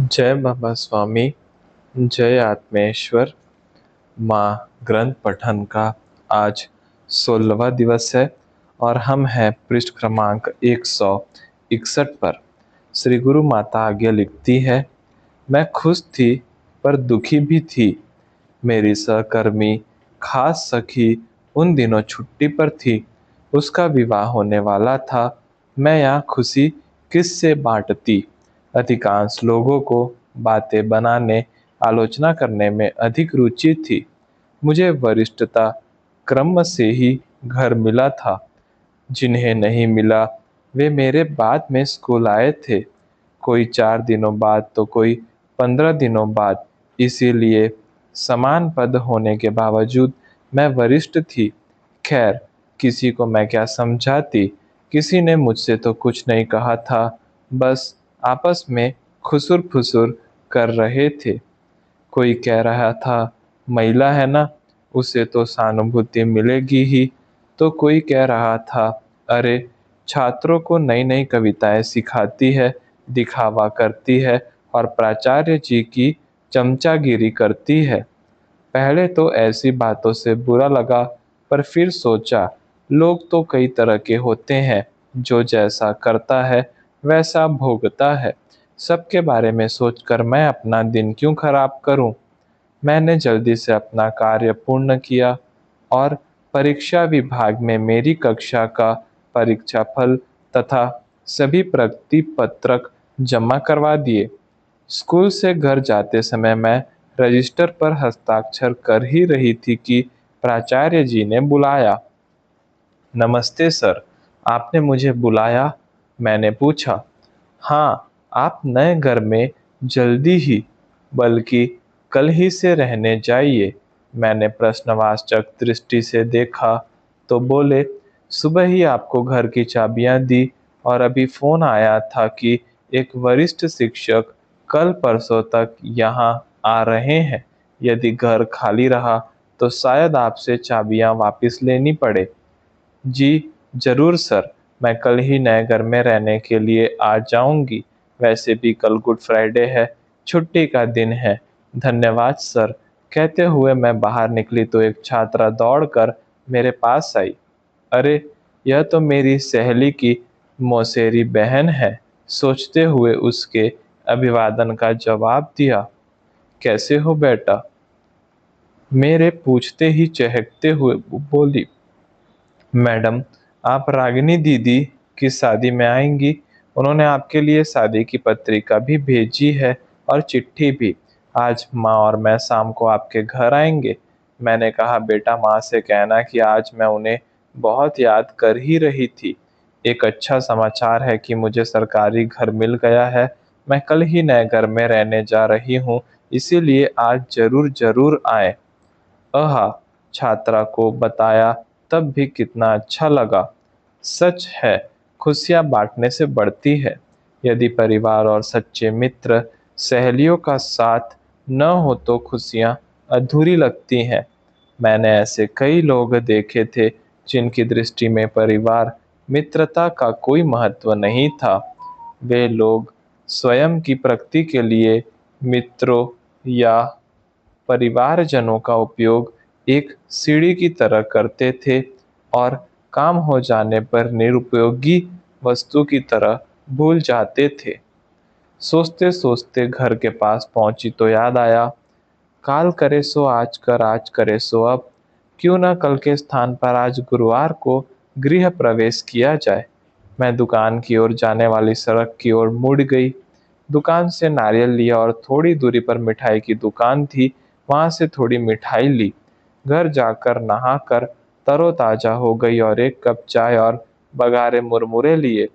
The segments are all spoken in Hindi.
जय बाबा स्वामी, जय आत्मेश्वर। माँ ग्रंथ पठन का आज 16वां दिवस है और हम हैं पृष्ठ क्रमांक 161 पर। श्री गुरु माता आगे लिखती है, मैं खुश थी पर दुखी भी थी। मेरी सहकर्मी खास सखी उन दिनों छुट्टी पर थी। उसका विवाह होने वाला था। मैं यहाँ खुशी किससे बांटती। अधिकांश लोगों को बातें बनाने, आलोचना करने में अधिक रुचि थी। मुझे वरिष्ठता क्रम से ही घर मिला था। जिन्हें नहीं मिला वे मेरे बाद में स्कूल आए थे। कोई 4 दिनों बाद तो कोई 15 दिनों बाद। इसीलिए समान पद होने के बावजूद मैं वरिष्ठ थी। खैर, किसी को मैं क्या समझाती। किसी ने मुझसे तो कुछ नहीं कहा था, बस आपस में खुसुर फुसुर कर रहे थे। कोई कह रहा था, महिला है ना, उसे तो सहानुभूति मिलेगी ही। तो कोई कह रहा था, अरे, छात्रों को नई नई कविताएं सिखाती है, दिखावा करती है और प्राचार्य जी की चमचागिरी करती है। पहले तो ऐसी बातों से बुरा लगा, पर फिर सोचा, लोग तो कई तरह के होते हैं, जो जैसा करता है वैसा भोगता है। सबके बारे में सोचकर मैं अपना दिन क्यों खराब करूं। मैंने जल्दी से अपना कार्य पूर्ण किया और परीक्षा विभाग में मेरी कक्षा का परीक्षा फल तथा सभी प्रगति पत्रक जमा करवा दिए। स्कूल से घर जाते समय मैं रजिस्टर पर हस्ताक्षर कर ही रही थी कि प्राचार्य जी ने बुलाया। नमस्ते सर, आपने मुझे बुलाया? मैंने पूछा। हाँ, आप नए घर में जल्दी ही, बल्कि कल ही से रहने जाइए। मैंने प्रश्नवाचक दृष्टि से देखा तो बोले, सुबह ही आपको घर की चाबियां दी और अभी फोन आया था कि एक वरिष्ठ शिक्षक कल परसों तक यहाँ आ रहे हैं। यदि घर खाली रहा तो शायद आपसे चाबियां वापस लेनी पड़े। जी जरूर सर, मैं कल ही नए घर में रहने के लिए आ जाऊंगी। वैसे भी कल गुड फ्राइडे है, छुट्टी का दिन है। धन्यवाद सर। कहते हुए मैं बाहर निकली तो एक छात्रा दौड़कर मेरे पास आई। अरे, यह तो मेरी सहेली की मौसेरी बहन है। सोचते हुए उसके अभिवादन का जवाब दिया। कैसे हो बेटा? मेरे पूछते ही चहकते हुए बोली, मैडम, आप रागिनी दीदी की शादी में आएंगी। उन्होंने आपके लिए शादी की पत्रिका भी भेजी है और चिट्ठी भी। आज माँ और मैं शाम को आपके घर आएंगे। मैंने कहा, बेटा, माँ से कहना कि आज मैं उन्हें बहुत याद कर ही रही थी। एक अच्छा समाचार है कि मुझे सरकारी घर मिल गया है। मैं कल ही नए घर में रहने जा रही हूँ, इसीलिए आज जरूर जरूर आए। आहा, छात्रा को बताया तब भी कितना अच्छा लगा। सच है, खुशियां बांटने से बढ़ती है। यदि परिवार और सच्चे मित्र, सहेलियों का साथ न हो तो खुशियां अधूरी लगती हैं। मैंने ऐसे कई लोग देखे थे जिनकी दृष्टि में परिवार, मित्रता का कोई महत्व नहीं था। वे लोग स्वयं की प्रगति के लिए मित्रों या परिवारजनों का उपयोग एक सीढ़ी की तरह करते थे और काम हो जाने पर निरुपयोगी वस्तु की तरह भूल जाते थे। सोचते सोचते घर के पास पहुंची तो याद आया, काल करे सो आज कर, आज करे सो अब। क्यों न कल के स्थान पर आज गुरुवार को गृह प्रवेश किया जाए। मैं दुकान की ओर जाने वाली सड़क की ओर मुड़ गई। दुकान से नारियल लिया और थोड़ी दूरी पर मिठाई की दुकान थी, वहां से थोड़ी मिठाई ली। घर जाकर नहाकर तरोताजा हो गई और एक कप चाय और बघारे मुरमुरे लिए।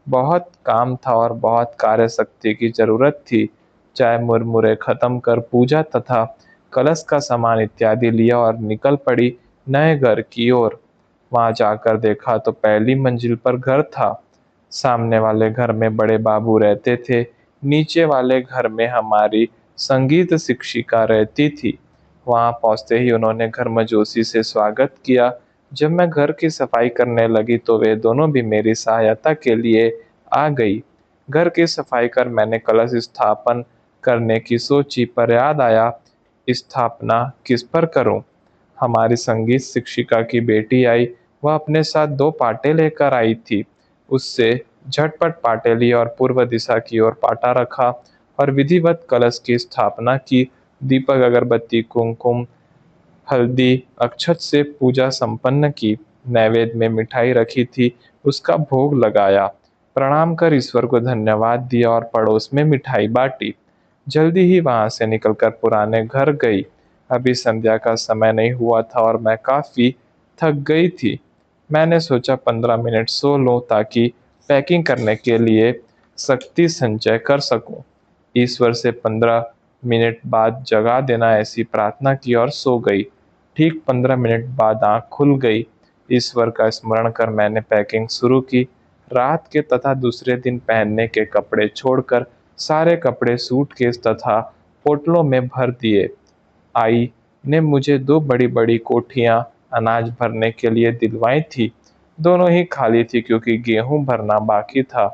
बहुत काम था और बहुत कार्य शक्ति की जरूरत थी। चाय मुरमुरे खत्म कर पूजा तथा कलश का सामान इत्यादि लिया और निकल पड़ी नए घर की ओर। वहां जाकर देखा तो पहली मंजिल पर घर था। सामने वाले घर में बड़े बाबू रहते थे। नीचे वाले घर में हमारी संगीत शिक्षिका रहती थी। वहां पहुंचते ही उन्होंने गर्मजोशी से स्वागत किया। जब मैं घर की सफाई करने लगी तो वे दोनों भी मेरी सहायता के लिए आ गई। घर की सफाई कर मैंने कलश स्थापन करने की सोची पर याद आया, स्थापना किस पर करूं? हमारी संगीत शिक्षिका की बेटी आई। वह अपने साथ 2 पाटे लेकर आई थी। उससे झटपट पाटे लिए और पूर्व दिशा की ओर पाटा रखा और विधिवत कलश की स्थापना की। दीपक, अगरबत्ती, कुमकुम, हल्दी, अक्षत से पूजा संपन्न की। नैवेद्य में मिठाई रखी थी, उसका भोग लगाया। प्रणाम कर ईश्वर को धन्यवाद दिया और पड़ोस में मिठाई बांटी। जल्दी ही वहां से निकलकर पुराने घर गई। अभी संध्या का समय नहीं हुआ था और मैं काफी थक गई थी। मैंने सोचा 15 मिनट सो लूं ताकि पैकिंग करने के लिए शक्ति संचय कर सकूं। ईश्वर से 15 मिनट बाद जगा देना, ऐसी प्रार्थना की और सो गई। ठीक 15 मिनट बाद आंख खुल गई। ईश्वर का स्मरण कर मैंने पैकिंग शुरू की। रात के तथा दूसरे दिन पहनने के कपड़े छोड़कर सारे कपड़े सूटकेस तथा पोटलों में भर दिए। आई ने मुझे 2 बड़ी-बड़ी कोठियां अनाज भरने के लिए दिलवाई थी। दोनों ही खाली थी क्योंकि गेहूं भरना बाकी था।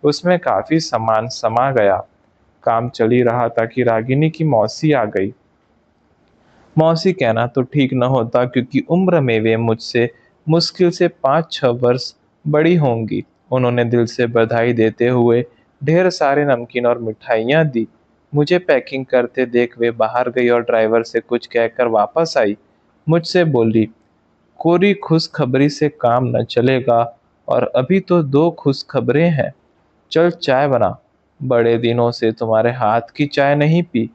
उसमें काफी सामान समा गया। काम चल ही रहा था कि रागिनी की मौसी आ गई। मौसी कहना तो ठीक न होता क्योंकि उम्र में वे मुझसे मुश्किल से 5-6 वर्ष बड़ी होंगी। उन्होंने दिल से बधाई देते हुए ढेर सारे नमकीन और मिठाइयाँ दी। मुझे पैकिंग करते देख वे बाहर गई और ड्राइवर से कुछ कहकर वापस आई। मुझसे बोली, कोरी खुशखबरी से काम न चलेगा और अभी तो 2 खुशखबरें हैं। चल चाय बना, बड़े दिनों से तुम्हारे हाथ की चाय नहीं पी।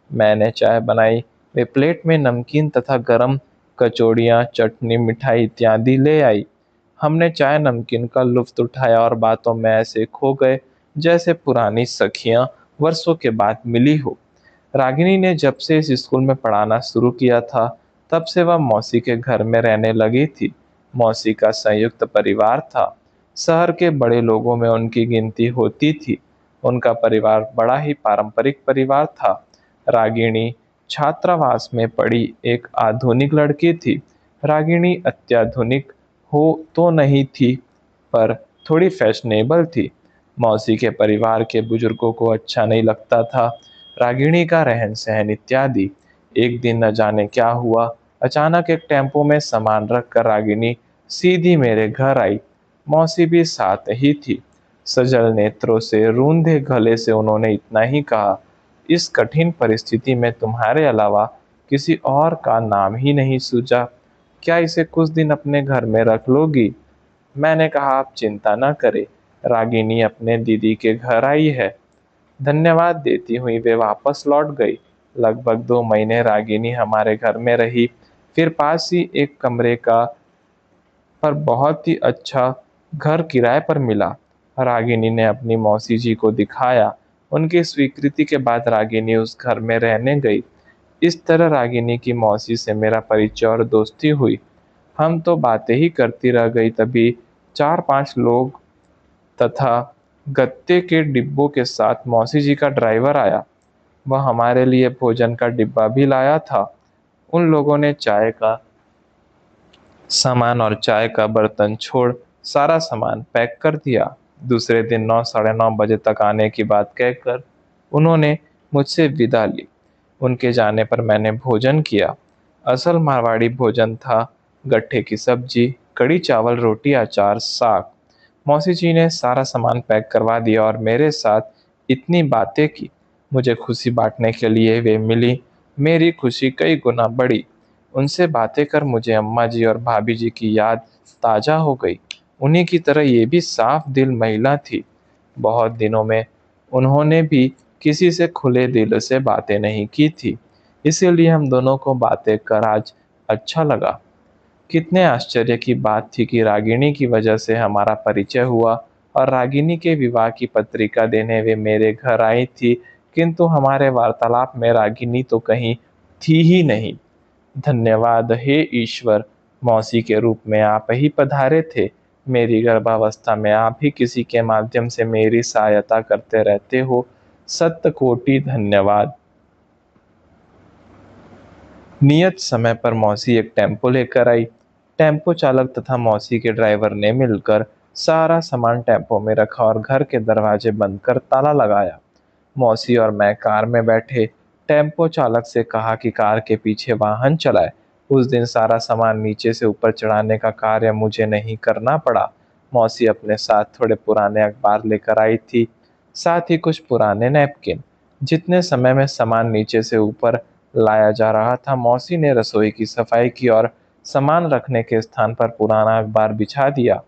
मैंने चाय बनाई। वे प्लेट में नमकीन तथा गरम कचौड़ियाँ, चटनी, मिठाई इत्यादि ले आई। हमने चाय नमकीन का लुत्फ उठाया और बातों में ऐसे खो गए जैसे पुरानी सखियां वर्षों के बाद मिली हो। रागिनी ने जब से इस स्कूल में पढ़ाना शुरू किया था, तब से वह मौसी के घर में रहने लगी थी। मौसी का संयुक्त परिवार था। शहर के बड़े लोगों में उनकी गिनती होती थी। उनका परिवार बड़ा ही पारंपरिक परिवार था। रागिनी छात्रावास में पढ़ी एक आधुनिक लड़की थी। रागिनी अत्याधुनिक हो तो नहीं थी, पर थोड़ी फैशनेबल थी। मौसी के परिवार के बुजुर्गों को अच्छा नहीं लगता था रागिणी का रहन सहन इत्यादि। एक दिन न जाने क्या हुआ, अचानक एक टेम्पो में सामान रख कर रागिनी सीधी मेरे घर आई। मौसी भी साथ ही थी। सजल नेत्रों से, रूंधे गले से उन्होंने इतना ही कहा, इस कठिन परिस्थिति में तुम्हारे अलावा किसी और का नाम ही नहीं सूझा। क्या इसे कुछ दिन अपने घर में रख लोगी? मैंने कहा, आप चिंता न करें, रागिनी अपने दीदी के घर आई है। धन्यवाद देती हुई वे वापस लौट गई। लगभग 2 महीने रागिनी हमारे घर में रही। फिर पास ही एक कमरे का पर बहुत ही अच्छा घर किराए पर मिला। रागिनी ने अपनी मौसी जी को दिखाया। उनकी स्वीकृति के बाद रागिनी उस घर में रहने गई। इस तरह रागिनी की मौसी से मेरा परिचय और दोस्ती हुई। हम तो बातें ही करती रह गई। तभी 4-5 लोग तथा गत्ते के डिब्बों के साथ मौसी जी का ड्राइवर आया। वह हमारे लिए भोजन का डिब्बा भी लाया था। उन लोगों ने चाय का सामान और चाय का बर्तन छोड़ सारा सामान पैक कर दिया। दूसरे दिन 9 साढ़े 9 बजे तक आने की बात कहकर उन्होंने मुझसे विदा ली। उनके जाने पर मैंने भोजन किया। असल मारवाड़ी भोजन था। गट्ठे की सब्जी, कड़ी चावल, रोटी, अचार, साग। मौसी जी ने सारा सामान पैक करवा दिया और मेरे साथ इतनी बातें की। मुझे खुशी बांटने के लिए वे मिली। मेरी खुशी कई गुना बढ़ी। उनसे बातें कर मुझे अम्मा जी और भाभी जी की याद ताज़ा हो गई। उन्हीं की तरह ये भी साफ दिल महिला थी। बहुत दिनों में उन्होंने भी किसी से खुले दिल से बातें नहीं की थी। इसीलिए हम दोनों को बातें कर आज अच्छा लगा। कितने आश्चर्य की बात थी कि रागिनी की वजह से हमारा परिचय हुआ और रागिनी के विवाह की पत्रिका देने वे मेरे घर आई थी, किंतु हमारे वार्तालाप में रागिनी तो कहीं थी ही नहीं। धन्यवाद हे ईश्वर, मौसी के रूप में आप ही पधारे थे। मेरी गर्भावस्था में आप ही किसी के माध्यम से मेरी सहायता करते रहते हो। सत कोटि धन्यवाद। नियत समय पर मौसी एक टेम्पो लेकर आई। टेम्पो चालक तथा मौसी के ड्राइवर ने मिलकर सारा सामान टेम्पो में रखा और घर के दरवाजे बंद कर ताला लगाया। मौसी और मैं कार में बैठे। टेम्पो चालक से कहा कि कार के पीछे वाहन चलाए। उस दिन सारा सामान नीचे से ऊपर चढ़ाने का कार्य मुझे नहीं करना पड़ा। मौसी अपने साथ थोड़े पुराने अखबार लेकर आई थी, साथ ही कुछ पुराने नैपकिन। जितने समय में सामान नीचे से ऊपर लाया जा रहा था, मौसी ने रसोई की सफाई की और सामान रखने के स्थान पर पुराना अखबार बिछा दिया।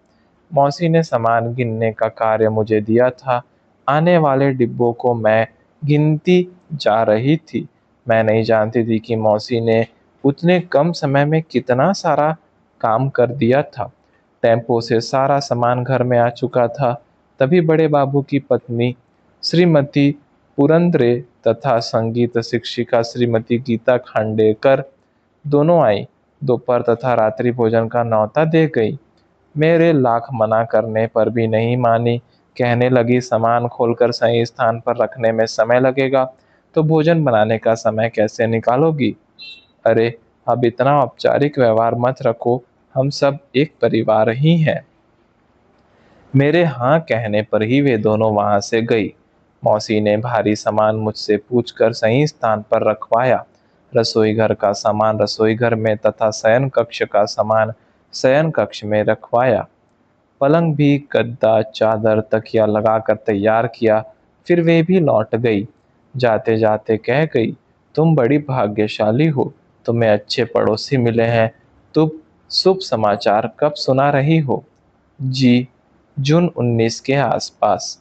मौसी ने सामान गिनने का कार्य मुझे दिया था। आने वाले डिब्बों को मैं गिनती जा रही थी। मैं नहीं जानती थी कि मौसी ने उतने कम समय में कितना सारा काम कर दिया था। टेम्पो से सारा सामान घर में आ चुका था। तभी बड़े बाबू की पत्नी श्रीमती पुरंदरे तथा संगीत शिक्षिका श्रीमती गीता खांडेकर दोनों आई। दोपहर तथा रात्रि भोजन का न्योता दे गई। मेरे लाख मना करने पर भी नहीं मानी। कहने लगी, सामान खोलकर सही स्थान पर रखने में समय लगेगा तो भोजन बनाने का समय कैसे निकालोगी? अरे, अब इतना औपचारिक व्यवहार मत रखो, हम सब एक परिवार ही हैं। मेरे हाँ कहने पर ही वे दोनों वहां से गई। मौसी ने भारी सामान मुझसे पूछकर सही स्थान पर रखवाया। रसोई घर का सामान रसोई घर में तथा शयन कक्ष का सामान शयन कक्ष में रखवाया। पलंग भी गद्दा चादर तकिया लगाकर तैयार किया। फिर वे भी लौट गई। जाते जाते कह गई, तुम बड़ी भाग्यशाली हो, तुम्हें अच्छे पड़ोसी मिले हैं। तुम शुभ समाचार कब सुना रही हो? जी, जून 19 के आसपास।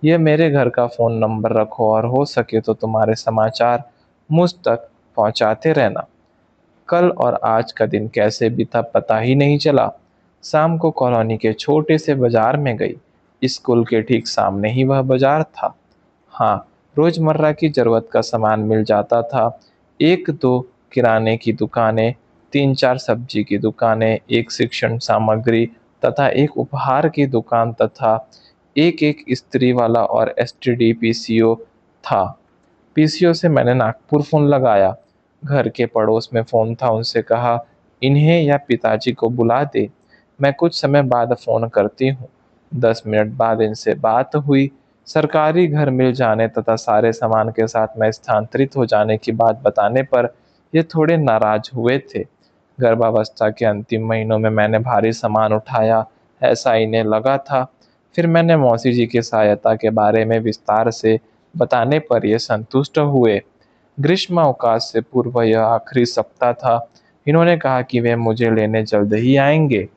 ये मेरे घर का फ़ोन नंबर रखो और हो सके तो तुम्हारे समाचार मुझ तक पहुंचाते रहना। कल और आज का दिन कैसे बीता पता ही नहीं चला। शाम को कॉलोनी के छोटे से बाजार में गई। स्कूल के ठीक सामने ही वह बाजार था। हाँ, रोजमर्रा की जरूरत का सामान मिल जाता था। एक दो किराने की दुकानें, तीन चार सब्जी की दुकानें, एक शिक्षण सामग्री तथा एक उपहार की दुकान तथा एक एक इस्त्री वाला और एसटीडी पीसीओ था। पीसीओ से मैंने नागपुर फ़ोन लगाया। घर के पड़ोस में फ़ोन था, उनसे कहा, इन्हें या पिताजी को बुला दे, मैं कुछ समय बाद फ़ोन करती हूँ। 10 मिनट बाद इनसे बात हुई। सरकारी घर मिल जाने तथा सारे सामान के साथ मैं स्थानांतरित हो जाने की बात बताने पर ये थोड़े नाराज हुए थे। गर्भावस्था के अंतिम महीनों में मैंने भारी सामान उठाया, ऐसा इन्हें लगा था। फिर मैंने मौसी जी की सहायता के बारे में विस्तार से बताने पर ये संतुष्ट हुए। ग्रीष्म अवकाश से पूर्व यह आखिरी सप्ताह था। इन्होंने कहा कि वे मुझे लेने जल्द ही आएंगे।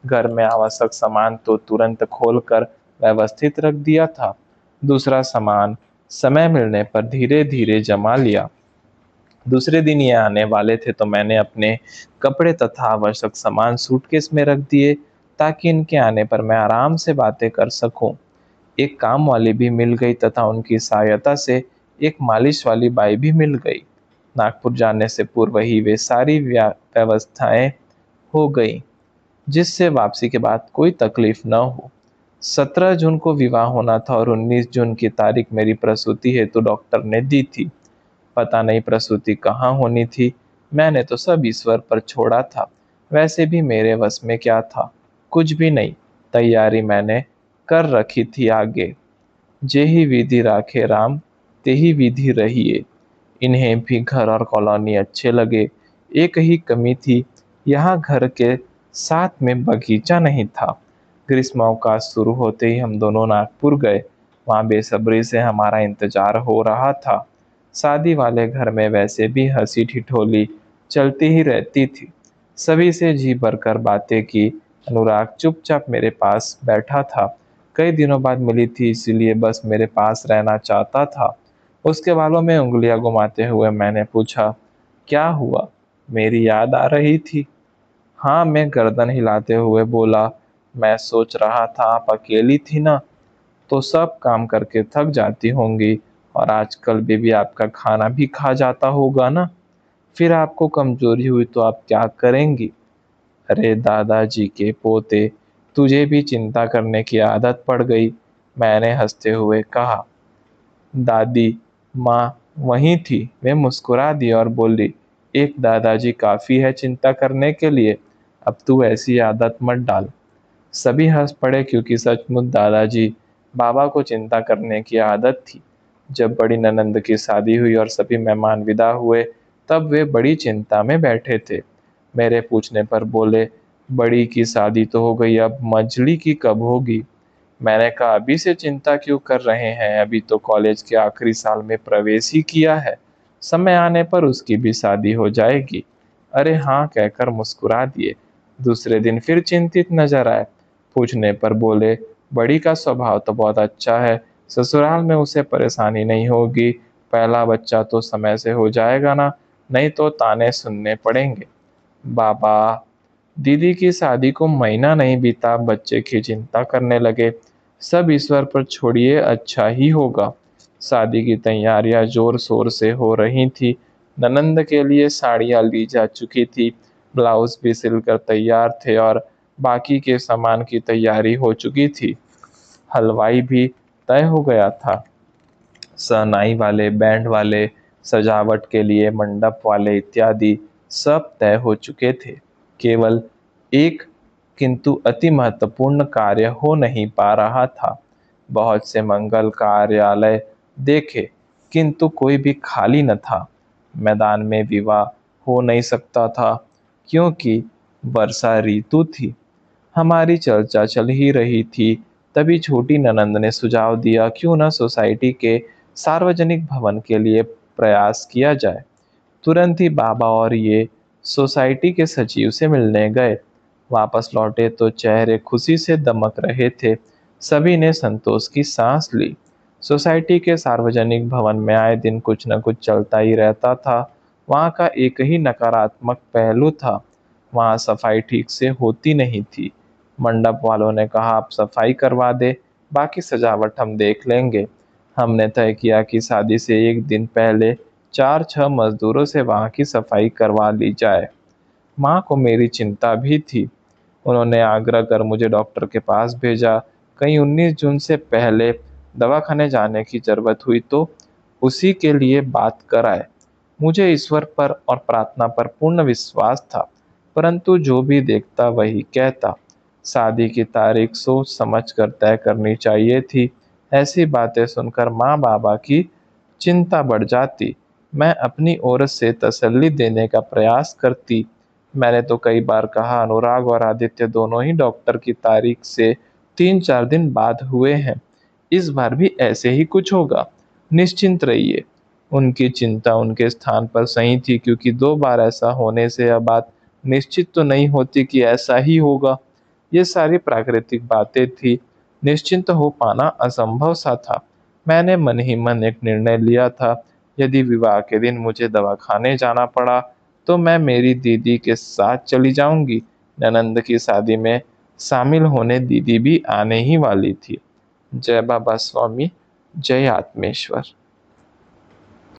घर में आवश्यक सामान तो तुरंत खोलकर व्यवस्थित रख दिया था। दूसरा सामान समय मिलने पर धीरे धीरे जमा लिया। दूसरे दिन ये आने वाले थे तो मैंने अपने कपड़े तथा आवश्यक सामान सूटकेस में रख दिए ताकि इनके आने पर मैं आराम से बातें कर सकूं। एक काम वाली भी मिल गई तथा उनकी सहायता से एक मालिश वाली बाई भी मिल गई। नागपुर जाने से पूर्व ही वे सारी व्यवस्थाएं हो गई, जिससे वापसी के बाद कोई तकलीफ न हो। 17 जून को विवाह होना था और 19 जून की तारीख मेरी प्रसूति हेतु डॉक्टर ने दी थी। पता नहीं प्रसूति कहाँ होनी थी, मैंने तो सब ईश्वर पर छोड़ा था। वैसे भी मेरे वश में क्या था, कुछ भी नहीं। तैयारी मैंने कर रखी थी आगे। जेहि विधि राखे राम, तेहि विधि रहिए। इन्हें भी घर और कॉलोनी अच्छे लगे। एक ही कमी थी, यहाँ घर के साथ में बगीचा नहीं था। ग्रीष्म अवकाश शुरू होते ही हम दोनों नागपुर गए। वहाँ बेसब्री से हमारा इंतजार हो रहा था। शादी वाले घर में वैसे भी हंसी ठिठोली चलती ही रहती थी। सभी से जी भरकर बातें की। अनुराग चुपचाप मेरे पास बैठा था। कई दिनों बाद मिली थी, इसीलिए बस मेरे पास रहना चाहता था। उसके बालों में उंगलियां घुमाते हुए मैंने पूछा, क्या हुआ? मेरी याद आ रही थी? हाँ, मैं गर्दन हिलाते हुए बोला, मैं सोच रहा था आप अकेली थी ना, तो सब काम करके थक जाती होंगी और आजकल बेबी आपका खाना भी खा जाता होगा ना, फिर आपको कमजोरी हुई तो आप क्या करेंगी? अरे दादाजी के पोते, तुझे भी चिंता करने की आदत पड़ गई, मैंने हंसते हुए कहा। दादी माँ वहीं थी। वे मुस्कुरा दी और बोली, एक दादाजी काफी है चिंता करने के लिए, अब तू ऐसी आदत मत डाल। सभी हंस पड़े क्योंकि सचमुच दादाजी बाबा को चिंता करने की आदत थी। जब बड़ी ननंद की शादी हुई और सभी मेहमान विदा हुए, तब वे बड़ी चिंता में बैठे थे। मेरे पूछने पर बोले, बड़ी की शादी तो हो गई, अब मंझली की कब होगी? मैंने कहा, अभी से चिंता क्यों कर रहे हैं, अभी तो कॉलेज के आखिरी साल में प्रवेश ही किया है, समय आने पर उसकी भी शादी हो जाएगी। अरे हाँ कहकर मुस्कुरा दिए। दूसरे दिन फिर चिंतित नजर आए। पूछने पर बोले, बड़ी का स्वभाव तो बहुत अच्छा है, ससुराल में उसे परेशानी नहीं होगी, पहला बच्चा तो समय से हो जाएगा ना, नहीं तो ताने सुनने पड़ेंगे। बाबा, दीदी की शादी को महीना नहीं बीता, बच्चे की चिंता करने लगे। सब ईश्वर पर छोड़िए, अच्छा ही होगा। शादी की तैयारियां जोर शोर से हो रही थी। ननंद के लिए साड़ियां ली जा चुकी थी, ब्लाउज भी सिलकर तैयार थे और बाकी के सामान की तैयारी हो चुकी थी। हलवाई भी तय हो गया था। शहनाई वाले, बैंड वाले, सजावट के लिए मंडप वाले इत्यादि सब तय हो चुके थे। केवल एक किंतु अति महत्वपूर्ण कार्य हो नहीं पा रहा था। बहुत से मंगल कार्यालय देखे, किंतु कोई भी खाली न था। मैदान में विवाह हो नहीं सकता था, क्योंकि वर्षा ऋतु थी। हमारी चर्चा चल ही रही थी, तभी छोटी ननंद ने सुझाव दिया, क्यों न सोसाइटी के सार्वजनिक भवन के लिए प्रयास किया जाए। तुरंत ही बाबा और ये सोसाइटी के सचिव से मिलने गए। वापस लौटे तो चेहरे खुशी से दमक रहे थे। सभी ने संतोष की सांस ली। सोसाइटी के सार्वजनिक भवन में आए दिन कुछ न कुछ चलता ही रहता था। वहाँ का एक ही नकारात्मक पहलू था, वहाँ सफाई ठीक से होती नहीं थी। मंडप वालों ने कहा, आप सफाई करवा दे, बाकी सजावट हम देख लेंगे। हमने तय किया कि शादी से एक दिन पहले 4-6 मजदूरों से वहाँ की सफाई करवा ली जाए। माँ को मेरी चिंता भी थी। उन्होंने आग्रह कर मुझे डॉक्टर के पास भेजा। कहीं 19 जून से पहले दवाखाने जाने की जरूरत हुई तो उसी के लिए बात कराए। मुझे ईश्वर पर और प्रार्थना पर पूर्ण विश्वास था, परंतु जो भी देखता वही कहता। शादी की तारीख सोच समझ कर तय करनी चाहिए थी। ऐसी बातें सुनकर माँ बाबा की चिंता बढ़ जाती। मैं अपनी ओर से तसल्ली देने का प्रयास करती। मैंने तो कई बार कहा, अनुराग और आदित्य दोनों ही डॉक्टर की तारीख से 3-4 दिन बाद हुए हैं, इस बार भी ऐसे ही कुछ होगा, निश्चिंत रहिए। उनकी चिंता उनके स्थान पर सही थी, क्योंकि 2 बार ऐसा होने से यह बात निश्चित तो नहीं होती कि ऐसा ही होगा। ये सारी प्राकृतिक बातें थी, निश्चिंत हो पाना असंभव सा था। मैंने मन ही मन एक निर्णय लिया था, यदि विवाह के दिन मुझे दवाखाने जाना पड़ा तो मैं मेरी दीदी के साथ चली जाऊंगी। ननंद की शादी में शामिल होने दीदी भी आने ही वाली थी। जय बाबा स्वामी, जय आत्मेश्वर।